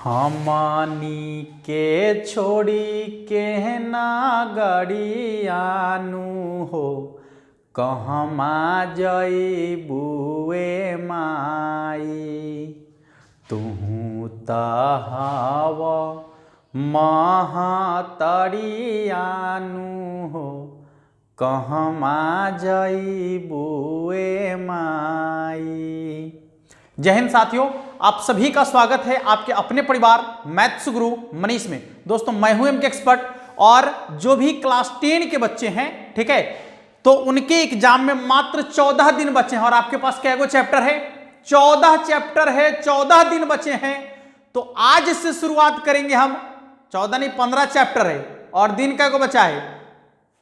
हमनी के छोड़ी के ना गड़ियानु हो, कहमा जइबुए माई। तुहू त हव महतरियानु हो, कहमा जइबुए माई। जय हिंद साथियों, आप सभी का स्वागत है आपके अपने परिवार मैथ्स गुरु मनीष में। दोस्तों मैं हूं एमके एक्सपर्ट, और जो भी क्लास 10 के बच्चे हैं, ठीक है, तो उनके एग्जाम में मात्र 14 दिन बचे हैं। और आपके पास कैगो चैप्टर है? 14 चैप्टर है, 14 दिन बचे हैं। तो आज से शुरुआत करेंगे हम। 14 नहीं, 15 चैप्टर है और दिन कैगो बचा है?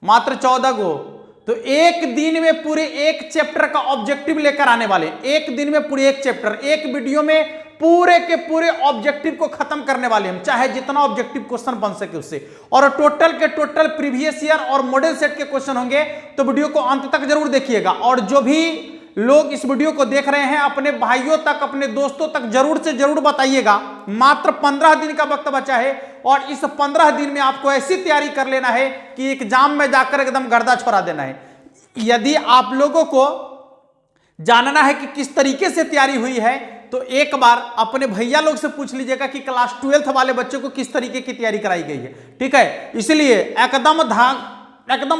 मात्र 14 गो। तो एक दिन में पूरे एक चैप्टर का ऑब्जेक्टिव लेकर आने वाले। एक दिन में पूरे एक चैप्टर, एक वीडियो में पूरे के पूरे ऑब्जेक्टिव को खत्म करने वाले हम, चाहे जितना ऑब्जेक्टिव क्वेश्चन बन सके उससे। और टोटल के टोटल प्रीवियस ईयर और मॉडल सेट के क्वेश्चन होंगे, तो वीडियो को अंत तक जरूर देखिएगा। और जो भी लोग इस वीडियो को देख रहे हैं, अपने भाइयों तक, अपने दोस्तों तक जरूर से जरूर बताइएगा। मात्र 15 दिन का वक्त बचा है, और इस 15 दिन में आपको ऐसी तैयारी कर लेना है कि एग्जाम में जाकर एकदम गर्दा छोड़ा देना है। यदि आप लोगों को जानना है कि किस तरीके से तैयारी हुई है, तो एक बार अपने भैया लोग से पूछ लीजिएगा कि क्लास 12 वाले बच्चों को किस तरीके की तैयारी कराई गई है। ठीक है, इसलिए एकदम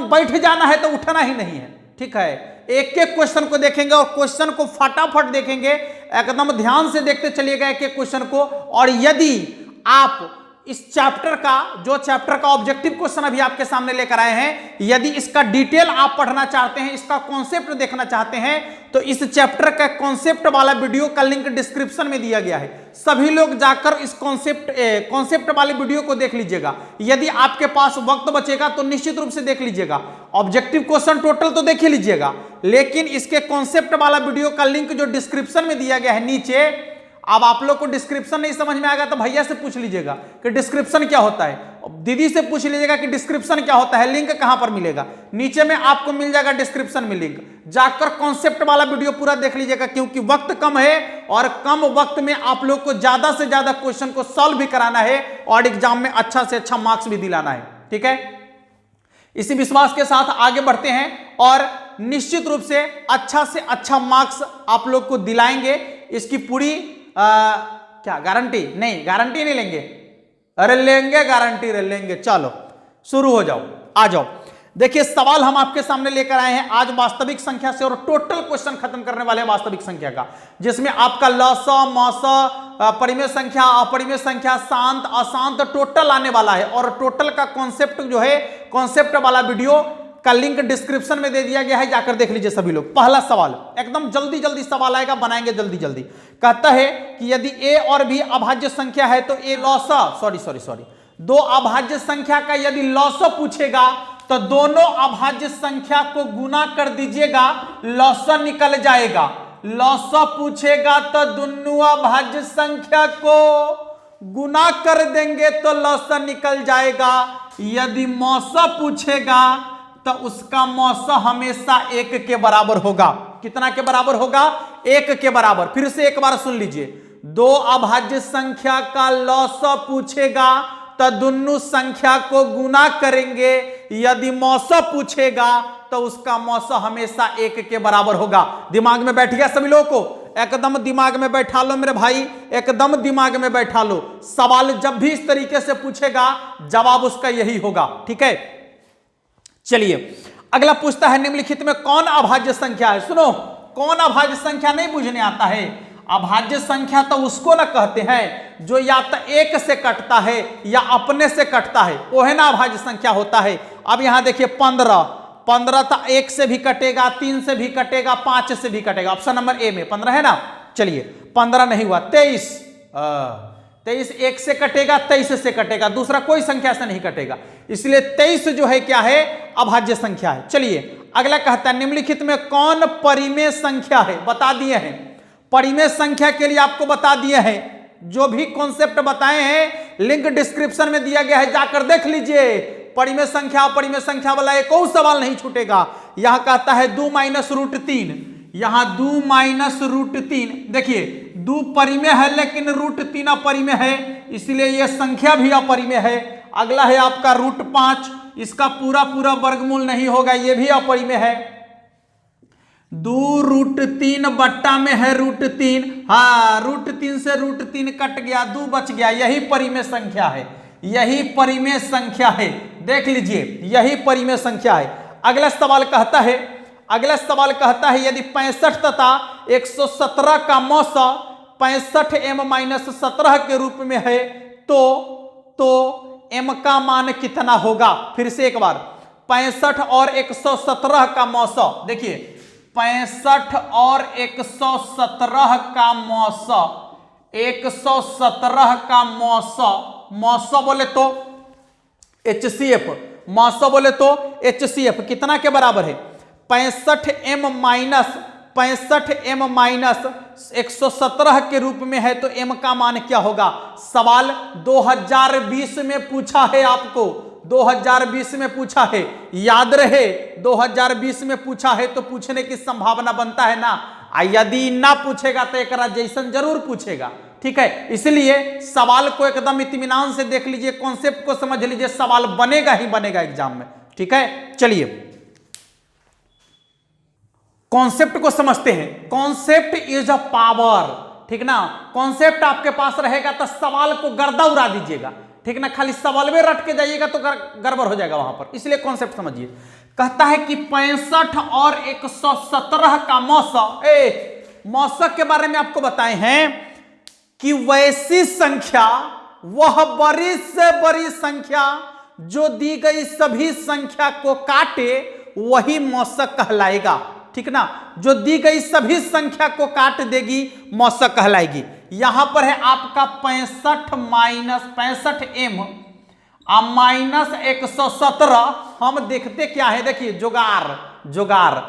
बैठ जाना है तो उठना ही नहीं है। ठीक है, एक एक क्वेश्चन को देखेंगे और क्वेश्चन को फटाफट देखेंगे। एकदम ध्यान से देखते चलिएगा एक एक क्वेश्चन को। और यदि आप इस चैप्टर का, जो चैप्टर का ऑब्जेक्टिव क्वेश्चन अभी आपके सामने लेकर आए हैं, यदि इसका डिटेल आप पढ़ना चाहते हैं, इसका कॉन्सेप्ट देखना चाहते हैं, तो इस चैप्टर का कॉन्सेप्ट वाला वीडियो का लिंक डिस्क्रिप्शन में दिया गया है। सभी लोग जाकर इस कॉन्सेप्ट वाले वीडियो को देख लीजिएगा। यदि आपके पास वक्त बचेगा तो निश्चित रूप से देख लीजिएगा। ऑब्जेक्टिव क्वेश्चन टोटल तो देख ही लीजिएगा, लेकिन इसके कॉन्सेप्ट वाला वीडियो का लिंक जो डिस्क्रिप्शन में दिया गया है नीचे। अब आप लोग को डिस्क्रिप्शन नहीं समझ में आएगा तो भैया से पूछ लीजिएगा कि डिस्क्रिप्शन क्या होता है, दीदी से पूछ लीजिएगा कि डिस्क्रिप्शन क्या होता है, लिंक कहां पर मिलेगा। नीचे में आपको मिल जाएगा डिस्क्रिप्शन में लिंक, जाकर कॉन्सेप्ट वाला वीडियो पूरा देख लीजिएगा। क्योंकि वक्त कम है और कम वक्त में आप लोग को ज्यादा से ज्यादा क्वेश्चन को सॉल्व भी कराना है और एग्जाम में अच्छा से अच्छा मार्क्स भी दिलाना है। ठीक है, इसी विश्वास के साथ आगे बढ़ते हैं और निश्चित रूप से अच्छा मार्क्स आप लोग को दिलाएंगे। इसकी पूरी क्या गारंटी? नहीं, गारंटी नहीं लेंगे, अरे लेंगे, गारंटी लेंगे। चलो शुरू हो जाओ, आ जाओ। देखिए सवाल हम आपके सामने लेकर आए हैं आज वास्तविक संख्या से, और टोटल क्वेश्चन खत्म करने वाले हैं वास्तविक संख्या का, जिसमें आपका लस, मस, परिमेय संख्या, अपरिमेय संख्या, शांत, अशांत टोटल आने वाला है। और टोटल का कॉन्सेप्ट जो है, कॉन्सेप्ट वाला वीडियो का लिंक डिस्क्रिप्शन में दे दिया गया है, जाकर देख लीजिए सभी लोग। पहला सवाल एकदम जल्दी सवाल आएगा, बनाएंगे जल्दी। कहता है कि यदि a और b अभाज्य संख्या है तो a लॉस दो अभाज्य संख्या का यदि लॉस पूछेगा तो दोनों अभाज्य संख्या को गुना कर दीजिएगा, लॉस निकल जाएगा। लॉस पूछेगा तो दोनों अभाज्य संख्या को गुना कर देंगे तो लॉस निकल जाएगा। यदि मौसा पूछेगा तो उसका मौसा हमेशा 1 के बराबर होगा। कितना के बराबर होगा? 1 के बराबर। फिर से एक बार सुन लीजिए, दो अभाज्य संख्या का लॉस पूछेगा तो दोनों संख्या को गुना करेंगे। यदि मौसा पूछेगा तो उसका मौसा हमेशा 1 के बराबर होगा। दिमाग में बैठ गया सभी लोगों को? एकदम दिमाग में बैठा लो मेरे भाई, एकदम दिमाग में बैठा लो। सवाल जब भी इस तरीके से पूछेगा, जवाब उसका यही होगा। ठीक है, चलिए अगला पूछता है, निम्नलिखित में कौन अभाज्य संख्या है? सुनो, कौन अभाज्य संख्या नहीं बुझने आता है? अभाज्य संख्या तो उसको ना कहते हैं जो या तो 1 से कटता है या अपने से कटता है, वो है ना अभाज्य संख्या होता है। अब यहां देखिए 15 तो 1 से भी कटेगा, 3 से भी कटेगा, 5 से भी कटेगा। ऑप्शन नंबर ए में 15 है ना। चलिए 15 नहीं हुआ, 23 1 से कटेगा, 23 से कटेगा, दूसरा कोई संख्या से नहीं कटेगा, इसलिए 23 जो है क्या है? अभाज्य संख्या है। चलिए अगला कहता है, निम्नलिखित में कौन परिमेय संख्या है? बता दिए हैं, परिमेय संख्या के लिए आपको बता दिए हैं। जो भी कॉन्सेप्ट बताए हैं लिंक डिस्क्रिप्शन में दिया गया है, जाकर देख लीजिए। परिमेय संख्या, अपरिमेय संख्या वाला एक और सवाल नहीं छूटेगा। यहां कहता है 2 - √3, यहां 2 - √3। देखिए 2 परिमेय है लेकिन √3 अपरिमेय है, इसलिए यह संख्या भी अपरिमेय है। अगला है आपका √5, इसका पूरा पूरा वर्गमूल नहीं होगा, यह भी अपरिमेय है। 2√3 बट्टा में है √3, हाँ √3 से √3 कट गया, 2 बच गया, यही परिमेय संख्या है, यही परिमेय संख्या है। देख लीजिए यही परिमेय संख्या है। अगला सवाल कहता है यदि 65 तथा 117 का मौसा 65m-17 के रूप में है तो m का मान कितना होगा। फिर से एक बार, 65 और 117 का मौसा, देखिए 65 और 117 का मौसा, 117 का मौसा बोले तो HCF, मौसा बोले तो HCF कितना के बराबर है, 65m-117 के रूप में है तो m का मान क्या होगा। सवाल 2020 में पूछा है आपको, 2020 में पूछा है, याद रहे 2020 में पूछा है तो पूछने की संभावना बनता है ना, यदि ना पूछेगा तो एक जैसन जरूर पूछेगा, ठीक है। इसलिए सवाल को एकदम इत्मीनान से देख लीजिए, कॉन्सेप्ट को समझ लीजिए, सवाल बनेगा ही बनेगा एग्जाम में, ठीक है। चलिए कॉन्सेप्ट को समझते हैं। कॉन्सेप्ट इज अ पावर, ठीक ना। कॉन्सेप्ट आपके पास रहेगा तो सवाल को गर्दा उड़ा दीजिएगा, ठीक ना। खाली सवाल में रट के जाइएगा तो गड़बड़ हो जाएगा वहां पर, इसलिए कॉन्सेप्ट समझिए। कहता है कि 65 और 117 का मौसा के बारे में आपको बताए हैं कि वैसी संख्या, वह बड़ी से बड़ी संख्या जो दी गई सभी संख्या को काटे वही मौसा कहलाएगा, ठीक ना। जो दी गई सभी संख्या को काट देगी मौसा कहलाएगी। यहां पर है आपका 65 - 117, हम देखते क्या है, देखिए जुगाड़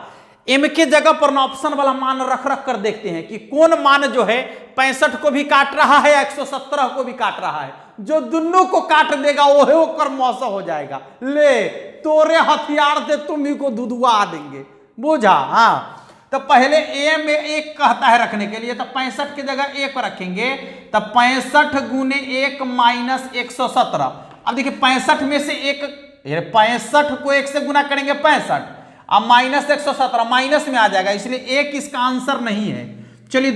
m के जगह पर ना ऑप्शन वाला मान रख कर देखते हैं कि कौन मान जो है 65 को भी काट रहा है, 117 को भी काट रहा है। जो दोनों को काट देगा वही होकर मौसा हो जाएगा। ले तोरे हथियार से तुम ही को दुदुआ देंगे, बुझा। हाँ तो पहले a में 1 कहता है रखने के लिए, तो 65 की जगह 1 रखेंगे, तो 65 × 1 - 117। अब देखिए 65 में से 65 को 1 से गुना करेंगे 65, अब -117 माइनस में आ जाएगा, इसलिए 1 इसका आंसर नहीं है। चलिए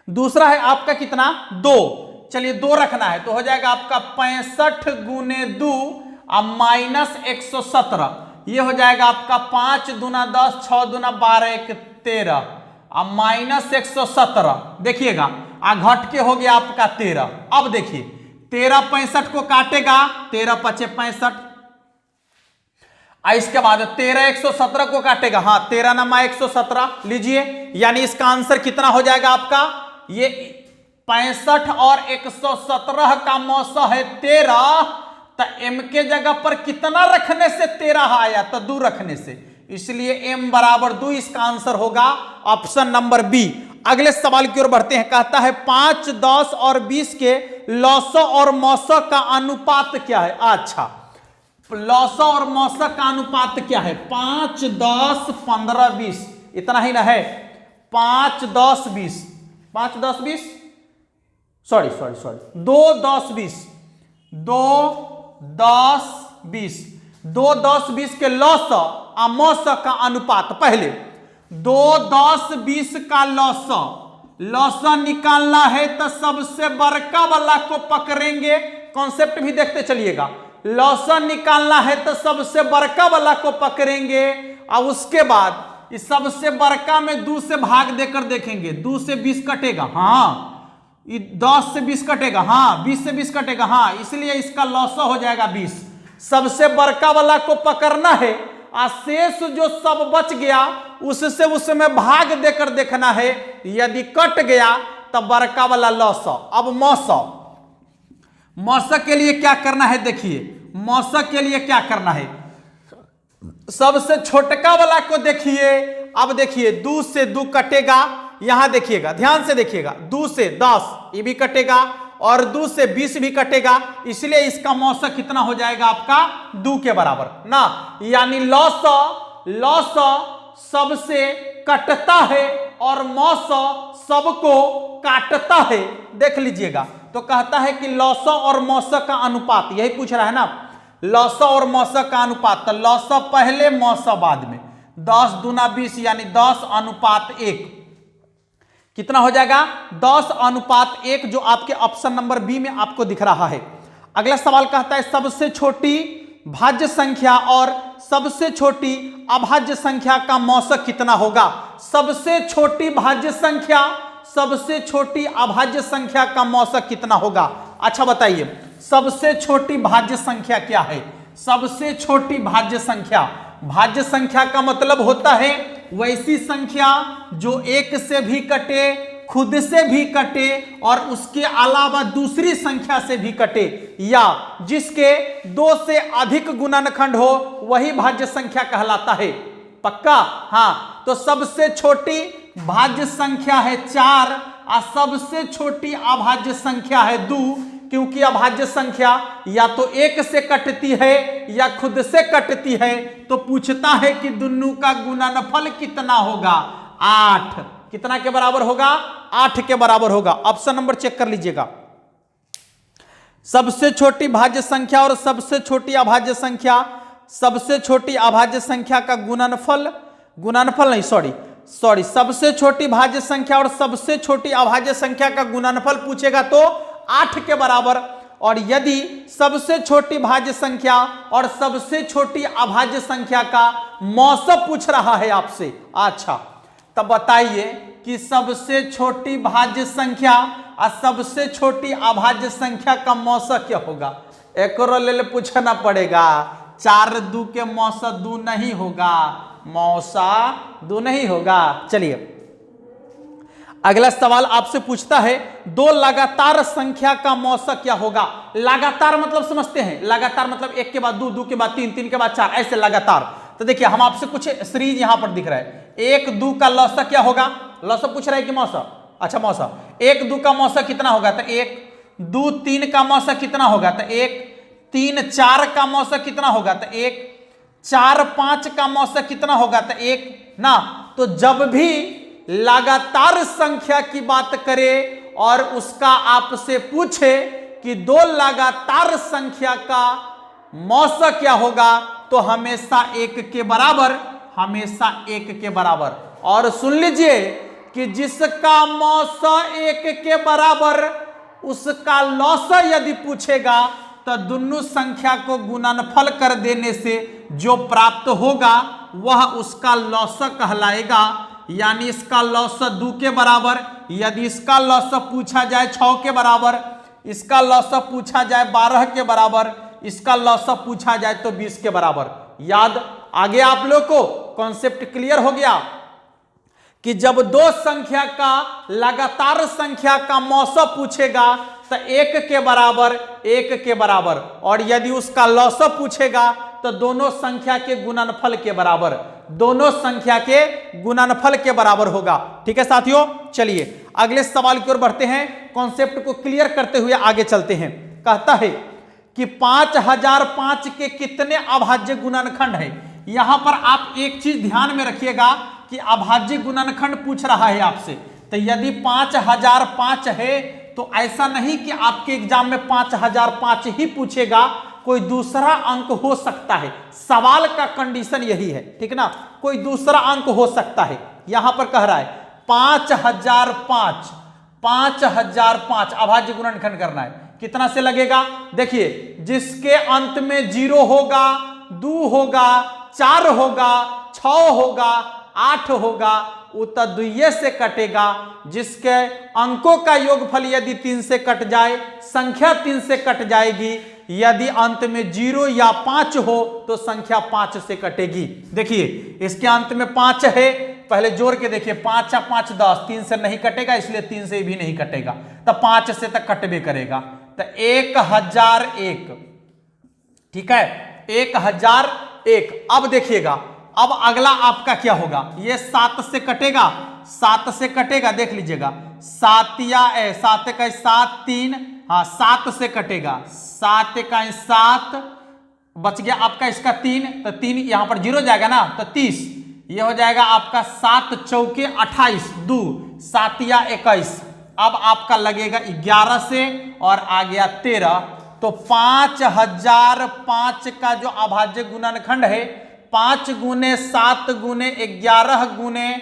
दूसरा है आपका कितना, 2। चलिए 2 रखना है तो हो जाएगा आपका 65 × 2 -117, ये हो जाएगा आपका 5 दूना 10, 6 दूना 12, 1 13, अब -117। देखिएगा घट के हो गया आपका 13। अब देखिए 13 65 को काटेगा, 13 × 5 = 65। इसके बाद 13 117 को काटेगा, हाँ 13 × 9 = 117 लीजिए, यानी इसका आंसर कितना हो जाएगा आपका, ये 65 और 117 का मौसा है 13, तो m के जगह पर कितना रखने से 13 आया, तो 2 रखने से, इसलिए m = 2 इसका आंसर होगा ऑप्शन नंबर बी। अगले सवाल की ओर बढ़ते हैं। कहता है 5, 10 और 20 के लौसा और मौसा का अनुपात क्या है। अच्छा, लौसा और मौसा का अनुपात क्या है, 5, 10, 15, 20, इतना ही ना है। 5, 10, 20, 5, 10, 20, सॉरी 2, 10, 20, 2, 10, 20, 2, 10, 20 के लौसा और मौसा का अनुपात। पहले 2, 10, 20 का लौसा निकालना है तो सबसे बड़का वाला को पकड़ेंगे। कॉन्सेप्ट भी देखते चलिएगा, लौसा निकालना है तो सबसे बड़का वाला को पकड़ेंगे और उसके बाद इस सबसे बड़का में 2 से भाग देकर देखेंगे, 2 से 20 कटेगा, हाँ 10 से 20 कटेगा, हाँ 20 से 20 कटेगा, हाँ, इसलिए इसका लौसा हो जाएगा 20। सबसे बड़का वाला को पकड़ना है और शेष जो सब बच गया उससे उसमें भाग देकर देखना है, यदि कट गया तो बड़का वाला लौसा। अब मौसा के लिए क्या करना है, देखिए मौसा के लिए क्या करना है, सबसे छोटका वाला को देखिए। अब देखिए 2 से 2 कटेगा, यहां देखिएगा, ध्यान से देखिएगा, 2 से 10 ये भी कटेगा और 2 से 20 भी कटेगा, इसलिए इसका मौसा कितना हो जाएगा आपका 2 के बराबर ना। यानी लौसा सबसे कटता है और मौसा सबको काटता है। देख लीजिएगा, तो कहता है कि लौसा और मौसा का अनुपात, यही पूछ रहा है ना, लौसा और मौसा का अनुपात। तो लौसा पहले मौसा बाद में, 10 दूना 20 यानी 10:1 कितना हो जाएगा, 10:1 जो आपके ऑप्शन नंबर बी में आपको दिख रहा है। अगला सवाल कहता है सबसे छोटी भाज्य संख्या और सबसे छोटी अभाज्य संख्या का मौसक कितना होगा। सबसे छोटी भाज्य संख्या, सबसे छोटी अभाज्य संख्या का मौसक कितना होगा। अच्छा बताइए, सबसे छोटी भाज्य संख्या क्या है। सबसे छोटी भाज्य संख्या, भाज्य संख्या का मतलब होता है वैसी संख्या जो एक से भी कटे, खुद से भी कटे और उसके अलावा दूसरी संख्या से भी कटे, या जिसके 2 से अधिक गुणनखंड हो, वही भाज्य संख्या कहलाता है। पक्का? हाँ, तो सबसे छोटी भाज्य संख्या है 4 और सबसे छोटी अभाज्य संख्या है 2, क्योंकि अभाज्य संख्या या तो एक से कटती है या खुद से कटती है। तो पूछता है कि दोनों का गुणनफल कितना होगा। 8 कितना के बराबर होगा, 8 के बराबर होगा। ऑप्शन नंबर चेक कर लीजिएगा, सबसे छोटी भाज्य संख्या और सबसे छोटी अभाज्य संख्या, सबसे छोटी अभाज्य संख्या का गुणनफल, गुणनफल नहीं सॉरी सबसे छोटी भाज्य संख्या और सबसे छोटी अभाज्य संख्या का गुणनफल पूछेगा तो 8 के बराबर। और यदि सबसे छोटी भाज्य संख्या और सबसे छोटी अभाज्य संख्या का मौसम पूछ रहा है आपसे, अच्छा तब बताइए कि सबसे छोटी भाज्य संख्या और सबसे छोटी अभाज्य संख्या का मौसा क्या होगा। एक और ले पूछना पड़ेगा। 4 2 के मौसा 2 नहीं होगा, मौसा 2 नहीं होगा। चलिए अगला सवाल आपसे पूछता है 2 लगातार संख्या का मौसा क्या होगा। लगातार मतलब समझते हैं, लगातार मतलब 1 के बाद 2, 2 के बाद 3, 3 के बाद 4, ऐसे लगातार। तो देखिए हम आपसे कुछ सीरीज यहां पर दिख रहा है। 1 2 का लौसा क्या होगा, लौसा पूछ रहा है कि मौसा, अच्छा मौसा 1 2 का मौसा कितना होगा, तो 1 2 3 का मौसा कितना होगा, तो 1 3 4 का मौसा कितना होगा, तो 1 4 5 का मौसा कितना होगा, तो 1 ना। तो जब भी लगातार संख्या की बात करें और उसका आपसे पूछे कि 2 लगातार संख्या का मौसा क्या होगा, तो हमेशा 1 के बराबर, हमेशा 1 के बराबर। और सुन लीजिए कि जिसका मौसा 1 के बराबर उसका लौसा यदि पूछेगा तो दोनों संख्या को गुणनफल कर देने से जो प्राप्त होगा वह उसका लौसा कहलाएगा। यानी इसका लौसा 2 के बराबर, यदि इसका लौसा पूछा जाए 6 के बराबर, इसका लौसा पूछा जाए 12 के बराबर, इसका लौसा पूछा जाए तो 20 के बराबर। याद आगे आप लोग को कॉन्सेप्ट क्लियर हो गया कि जब 2 संख्या का लगातार संख्या का मौसा पूछेगा तो 1 के बराबर, 1 के बराबर, और यदि उसका लौसा पूछेगा तो दोनों संख्या के गुणनफल के बराबर, दोनों संख्या के गुणनफल के बराबर होगा। ठीक है साथियों, चलिए अगले सवाल की ओर बढ़ते हैं, कॉन्सेप्ट को क्लियर करते हुए आगे चलते हैं। कहता है कि 5005 के कितने अभाज्य गुणनखंड है। यहां पर आप एक चीज ध्यान में रखिएगा कि अभाज्य गुणनखंड पूछ रहा है आपसे। तो यदि 5005 है तो ऐसा नहीं कि आपके एग्जाम में 5005 ही पूछेगा, कोई दूसरा अंक हो सकता है। सवाल का कंडीशन यही है, ठीक ना, कोई दूसरा अंक हो सकता है। यहां पर कह रहा है 5005, 5005 अभाज्य गुणनखंड करना है। कितना से लगेगा, देखिए जिसके अंत में 0 होगा, 2 होगा, 4 होगा, 6 होगा, 8 होगा, उत्तर 2 से कटेगा। जिसके अंकों का योगफल यदि 3 से कट जाए, संख्या 3 से कट जाएगी। यदि अंत में 0 या 5 हो तो संख्या 5 से कटेगी। देखिए इसके अंत में 5 है, पहले जोड़ के देखिए 5 या 5 10, 3 से नहीं कटेगा, इसलिए 3 से भी नहीं कटेगा, तो 5 से तक कटबे करेगा। तो 1001, ठीक है, 1001। अब देखिएगा, अब अगला आपका क्या होगा, ये 7 से कटेगा, 7 से कटेगा, देख लीजिएगा 7 या 7 का 7 3, हाँ 7 से कटेगा, 7 का 7 बच गया आपका इसका 3, तो 3 यहां पर 0 जाएगा ना, तो 30, ये हो जाएगा आपका 7 चौके 28, 2 7 या 21। अब आपका लगेगा 11 से और आ गया 13, तो 5005 का जो अभाज्य गुणनखंड है 5 गुने 7 गुने 11 गुने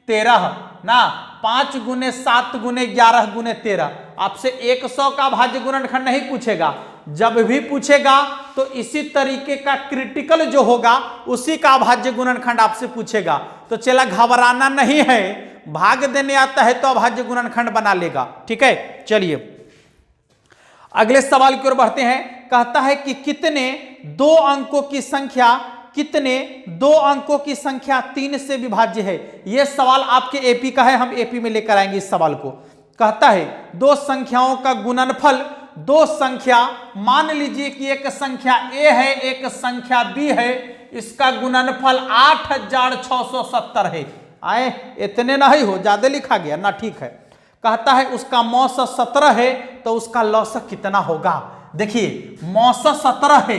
13 ना, 5 गुने 7 गुने 11 गुने 13। आपसे 100 का अभाज्य गुणनखंड नहीं पूछेगा, जब भी पूछेगा तो इसी तरीके का क्रिटिकल जो होगा उसी का अभाज्य गुणनखंड आपसे पूछेगा। तो चला, घबराना नहीं है, भाग देने आता है तो अभाज्य गुणनखंड बना लेगा। ठीक है, चलिए अगले सवाल की ओर बढ़ते हैं। कहता है कि कितने दो अंकों की संख्या 3 से विभाज्य है। यह सवाल आपके एपी का है, हम एपी में लेकर आएंगे इस सवाल को। कहता है दो संख्याओं का गुणनफल, दो संख्या, मान लीजिए कि एक संख्या ए है एक संख्या बी है, इसका गुणनफल 8670 है। आए, इतने नहीं हो, ज्यादा लिखा गया ना, ठीक है। कहता है उसका मौसा 17 है, तो उसका लौसक कितना होगा। देखिए मौसा 17 है,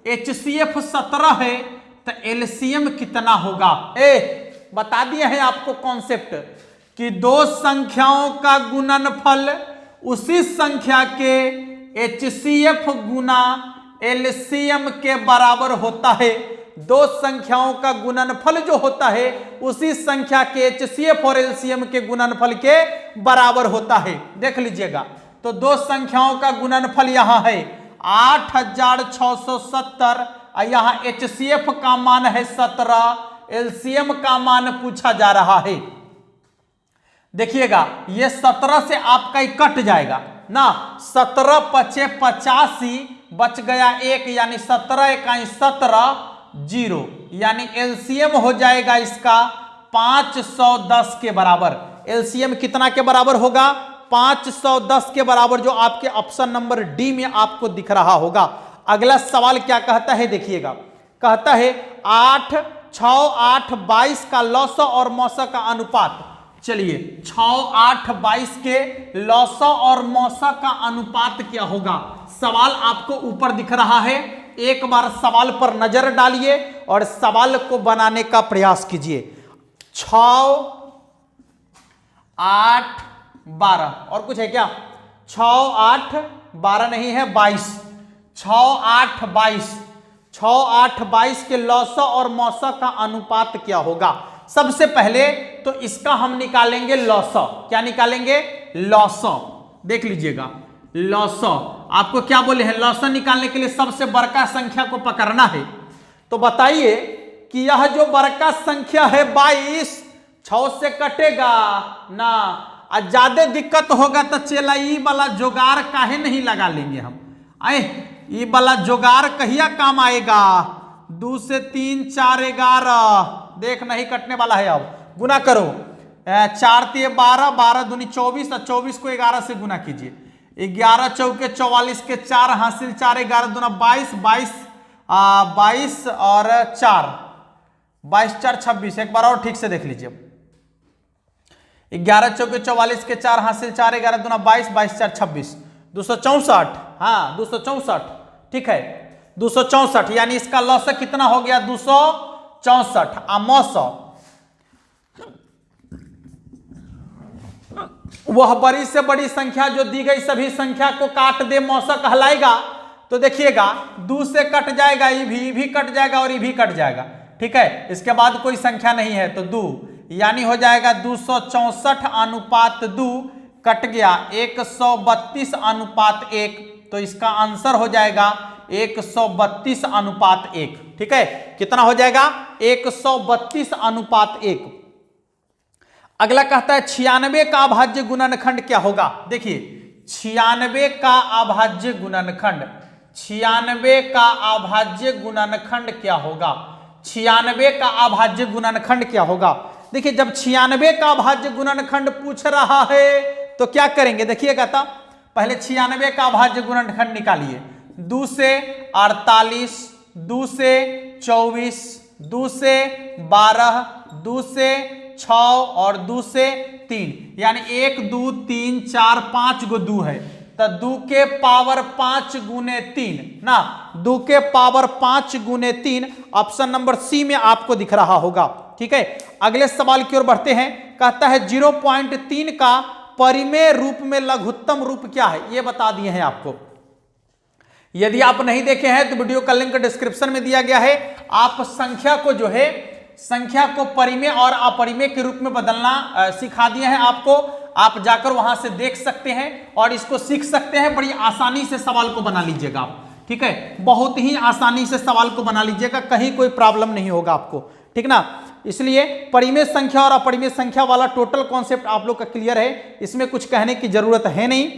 HCF 17 है, तो एलसीएम कितना होगा। बता दिए हैं आपको कॉन्सेप्ट कि दो संख्याओं का गुणनफल उसी संख्या के HCF गुना एलसीएम के बराबर होता है। दो संख्याओं का गुणनफल जो होता है उसी संख्या के HCF और एलसीएम के गुणनफल के बराबर होता है। देख लीजिएगा, तो दो संख्याओं का गुणनफल यहां है 8670, यहां HCF का मान है 17, एलसीएम का मान पूछा जा रहा है। देखिएगा ये 17 से आपका ही कट जाएगा ना, 17 पचे 85, बच गया 1, यानी 17 इकाई 17, 0, यानी एलसीएम हो जाएगा इसका 510 के बराबर। एलसीएम कितना के बराबर होगा, 510 के बराबर, जो आपके ऑप्शन नंबर डी में आपको दिख रहा होगा। अगला सवाल क्या कहता है, देखिएगा। कहता है 8, 6, 8, 22 का लौसा और मौसा का अनुपात। चलिए 6, 8, 22 के लौसा और मौसा का अनुपात क्या होगा। सवाल आपको ऊपर दिख रहा है, एक बार सवाल पर नजर डालिए और सवाल को बनाने का प्रयास कीजिए। 6, 8, 12 और कुछ है क्या। 6, 8, 12 नहीं है, 22। 6, 8, 22, 6, 8, 22 के लौसा और मौसा का अनुपात क्या होगा। सबसे पहले तो इसका हम निकालेंगे लौसा। क्या निकालेंगे, लौसा। देख लीजिएगा, लौसा आपको क्या बोले हैं, लौसा निकालने के लिए सबसे बड़का संख्या को पकड़ना है। तो बताइए कि यह जो बड़का संख्या है 22, 6 से कटेगा ना, ज्यादा दिक्कत होगा तो चला ई वाला जोगार काहे नहीं लगा लेंगे हम। आए, ये वाला जोगार कहिया काम आएगा। 2 से 3, 4, 11, देख नहीं कटने वाला है। अब गुना करो, 4 × 12, 12 दूनी 24, और 24 को 11 से गुना कीजिए। 11 चौके 44 के 4 हासिल 4, 11 दूना 22, 22 और 4, 22 4 26। एक बार और ठीक से देख लीजिए। 11 चौके 44 के 4 हासिल 4, 11 दूना 22, 22 4 26, 264। हाँ 264, ठीक है 264, यानी इसका लौसक कितना हो गया 264। अमौसा वह बड़ी से बड़ी संख्या जो दी गई सभी संख्या को काट दे मौसा कहलाएगा। तो देखिएगा 2 से कट जाएगा, ये भी कट जाएगा और ये भी कट जाएगा। ठीक है, इसके बाद कोई संख्या नहीं है तो 2, यानी हो जाएगा 264 अनुपात 2, कट गया 132 अनुपात 1। तो इसका आंसर हो जाएगा 132 अनुपात 1। ठीक है, कितना हो जाएगा 132 अनुपात 1। अगला कहता है 96 का अभाज्य गुणनखंड क्या होगा। देखिए 96 का अभाज्य गुणनखंड, 96 का अभाज्य गुणनखंड क्या होगा। 96 का अभाज्य गुणनखंड क्या होगा। देखिए जब 96 का अभाज्य गुणनखंड पूछ रहा है तो क्या करेंगे, देखिएगा तो पहले 96 का अभाज्य गुणनखंड निकालिए। 2 से 48, 2 से 24, 2 से 12, 2 से 6 और 2 से 3, यानी 1 2 3 4 5 गो 2 है, तो 2 के पावर 5 गुने 3 ना, 2 के पावर 5 गुने 3 ऑप्शन नंबर सी में आपको दिख रहा होगा। ठीक है, अगले सवाल की ओर बढ़ते हैं। कहता है 0.3 का परिमेय रूप में लघुत्तम रूप क्या है, ये बता दिए हैं आपको। यदि आप नहीं देखे हैं तो वीडियो का लिंक डिस्क्रिप्शन में दिया गया है। आप संख्या को जो है, संख्या को परिमेय और अपरिमेय के रूप में बदलना सिखा दिए हैं आपको। आप जाकर वहां से देख सकते हैं और इसको सीख सकते हैं। बड़ी आसानी से सवाल को बना लीजिएगा आप, ठीक है, बहुत ही आसानी से सवाल को बना लीजिएगा, कहीं कोई प्रॉब्लम नहीं होगा आपको, ठीक ना। इसलिए परिमेय संख्या और अपरिमेय संख्या वाला टोटल कॉन्सेप्ट आप लोग का क्लियर है, इसमें कुछ कहने की जरूरत है नहीं।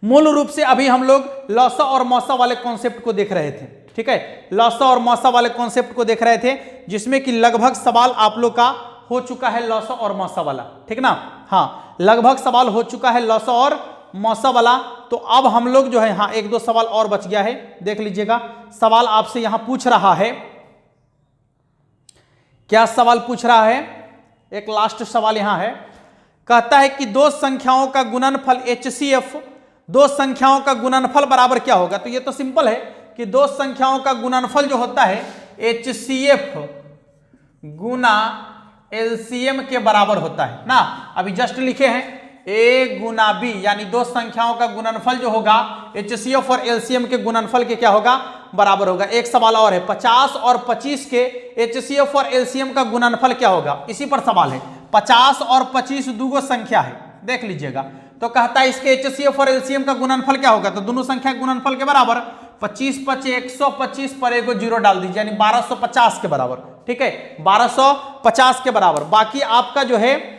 मूल रूप से अभी हम लोग लौसा और मौसा वाले कॉन्सेप्ट को देख रहे थे, ठीक है, लौसा और मौसा वाले कॉन्सेप्ट को देख रहे थे, जिसमें कि लगभग सवाल आप लोग का हो चुका है लौसा और मौसा वाला, ठीक ना। हाँ, लगभग सवाल हो चुका है लौसा और मौसा वाला। तो अब हम लोग जो है, हाँ, एक दो सवाल और बच गया है, देख लीजिएगा। सवाल आपसे यहां पूछ रहा है, क्या सवाल पूछ रहा है, एक लास्ट सवाल यहां है। कहता है कि दो संख्याओं का गुणनफल HCF, दो संख्याओं का गुणनफल बराबर क्या होगा। तो ये तो सिंपल है कि दो संख्याओं का गुणनफल जो होता है HCF गुना LCM के बराबर होता है ना। अभी जस्ट लिखे हैं A गुना B, यानी दो संख्याओं का गुणनफल जो होगा HCF और LCM के गुणनफल के क्या होगा, बराबर होगा। एक सवाल और है, 50 और 25 के HCF और LCM का गुणनफल क्या होगा, इसी पर सवाल है। 50 और 25 दो संख्या है, देख लीजिएगा। तो कहता है इसके HCF और LCM का गुणनफल क्या होगा, तो दोनों संख्या गुणनफल के बराबर 25 5 125 पर एगो जीरो डाल दीजिए, यानी 1250 के बराबर, ठीक है, 1250 के बराबर। बाकी आपका जो है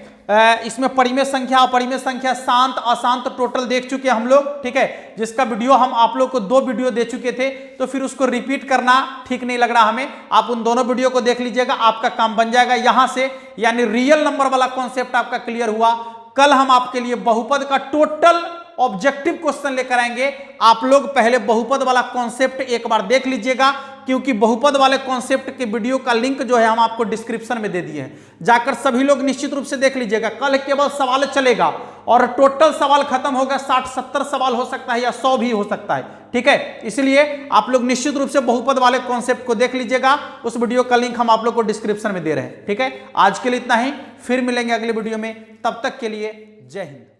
इसमें परिमेय संख्या अपरिमेय संख्या शांत अशांत टोटल देख चुके हम लोग, ठीक है, जिसका वीडियो हम आप लोग को 2 वीडियो दे चुके थे, तो फिर उसको रिपीट करना ठीक नहीं लग रहा हमें। आप उन दोनों वीडियो को देख लीजिएगा, आपका काम बन जाएगा यहां से, यानी रियल नंबर वाला कॉन्सेप्ट आपका क्लियर हुआ। कल हम आपके लिए बहुपद का टोटल ऑब्जेक्टिव क्वेश्चन लेकर आएंगे। आप लोग पहले बहुपद वाला कॉन्सेप्ट एक बार देख लीजिएगा, क्योंकि बहुपद वाले कॉन्सेप्ट के वीडियो का लिंक जो है हम आपको डिस्क्रिप्शन में दे दिए हैं, जाकर सभी लोग निश्चित रूप से देख लीजिएगा। कल केवल सवाल चलेगा और टोटल सवाल खत्म होगा, 60-70 सवाल हो सकता है या 100 भी हो सकता है, ठीक है। इसलिए आप लोग निश्चित रूप से बहुपद वाले कॉन्सेप्ट को देख लीजिएगा, उस वीडियो का लिंक हम आप लोग को डिस्क्रिप्शन में दे रहे हैं, ठीक है। आज के लिए इतना ही, फिर मिलेंगे अगले वीडियो में, तब तक के लिए जय हिंद।